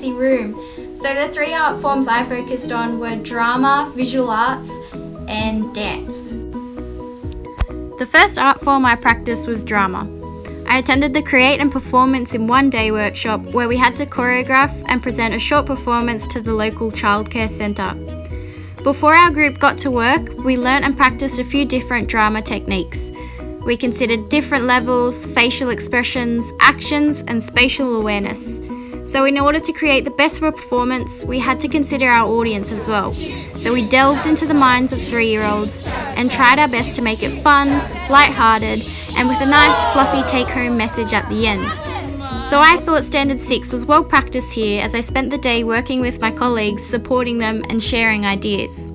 messy room. So the 3 art forms I focused on were drama, visual arts, and dance. The first art form I practiced was drama. I attended the Create and Performance in One Day workshop where we had to choreograph and present a short performance to the local childcare centre. Before our group got to work, we learnt and practiced a few different drama techniques. We considered different levels, facial expressions, actions, and spatial awareness. So in order to create the best of a performance, we had to consider our audience as well. So we delved into the minds of 3-year-olds and tried our best to make it fun, light-hearted, and with a nice fluffy take-home message at the end. So I thought Standard 6 was well practiced here as I spent the day working with my colleagues, supporting them and sharing ideas.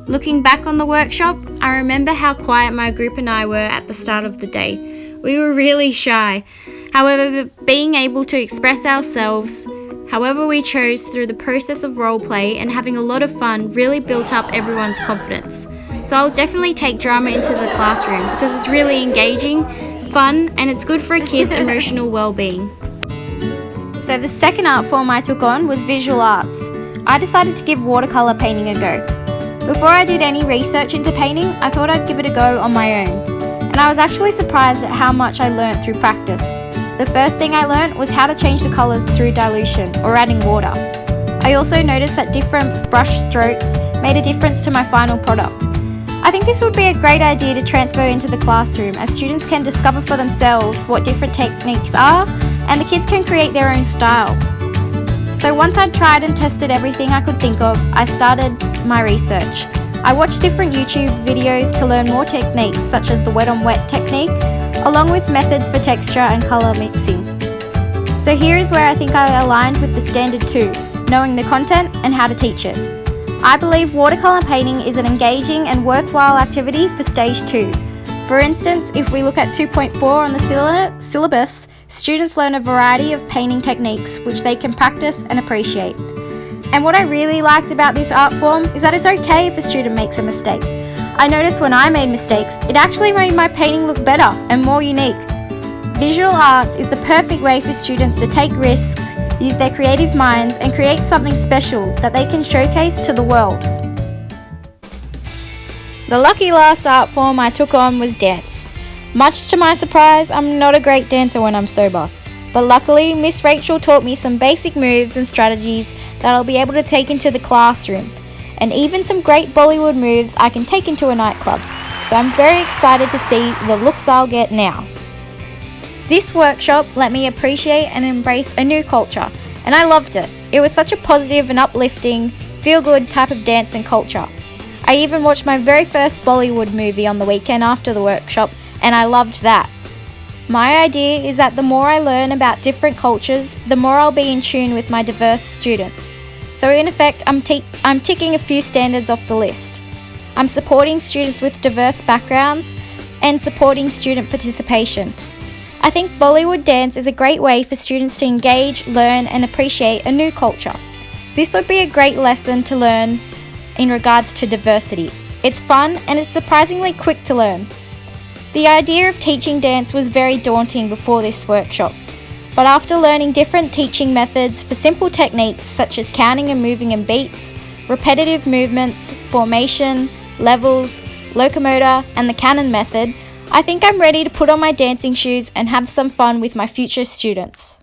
Looking back on the workshop, I remember how quiet my group and I were at the start of the day. We were really shy. However, being able to express ourselves however we chose through the process of role play and having a lot of fun really built up everyone's confidence. So I'll definitely take drama into the classroom because it's really engaging, fun, and it's good for a kid's emotional well-being. So the second art form I took on was visual arts. I decided to give watercolour painting a go. Before I did any research into painting, I thought I'd give it a go on my own. And I was actually surprised at how much I learnt through practice. The first thing I learnt was how to change the colours through dilution or adding water. I also noticed that different brush strokes made a difference to my final product. I think this would be a great idea to transfer into the classroom as students can discover for themselves what different techniques are and the kids can create their own style. So once I'd tried and tested everything I could think of, I started my research. I watched different YouTube videos to learn more techniques such as the wet on wet technique, along with methods for texture and colour mixing. So here is where I think I aligned with the Standard 2, knowing the content and how to teach it. I believe watercolour painting is an engaging and worthwhile activity for Stage 2. For instance, if we look at 2.4 on the syllabus, students learn a variety of painting techniques which they can practice and appreciate. And what I really liked about this art form is that it's okay if a student makes a mistake. I noticed when I made mistakes, it actually made my painting look better and more unique. Visual arts is the perfect way for students to take risks, use their creative minds and create something special that they can showcase to the world. The lucky last art form I took on was dance. Much to my surprise, I'm not a great dancer when I'm sober, but luckily Miss Rachel taught me some basic moves and strategies that I'll be able to take into the classroom, and even some great Bollywood moves I can take into a nightclub, so I'm very excited to see the looks I'll get now. This workshop let me appreciate and embrace a new culture, and I loved it. It was such a positive and uplifting, feel-good type of dance and culture. I even watched my very first Bollywood movie on the weekend after the workshop, and I loved that. My idea is that the more I learn about different cultures, the more I'll be in tune with my diverse students. So in effect, I'm ticking a few standards off the list. I'm supporting students with diverse backgrounds and supporting student participation. I think Bollywood dance is a great way for students to engage, learn and appreciate a new culture. This would be a great lesson to learn in regards to diversity. It's fun and it's surprisingly quick to learn. The idea of teaching dance was very daunting before this workshop, but after learning different teaching methods for simple techniques such as counting and moving in beats, repetitive movements, formation, levels, locomotor and the canon method, I think I'm ready to put on my dancing shoes and have some fun with my future students.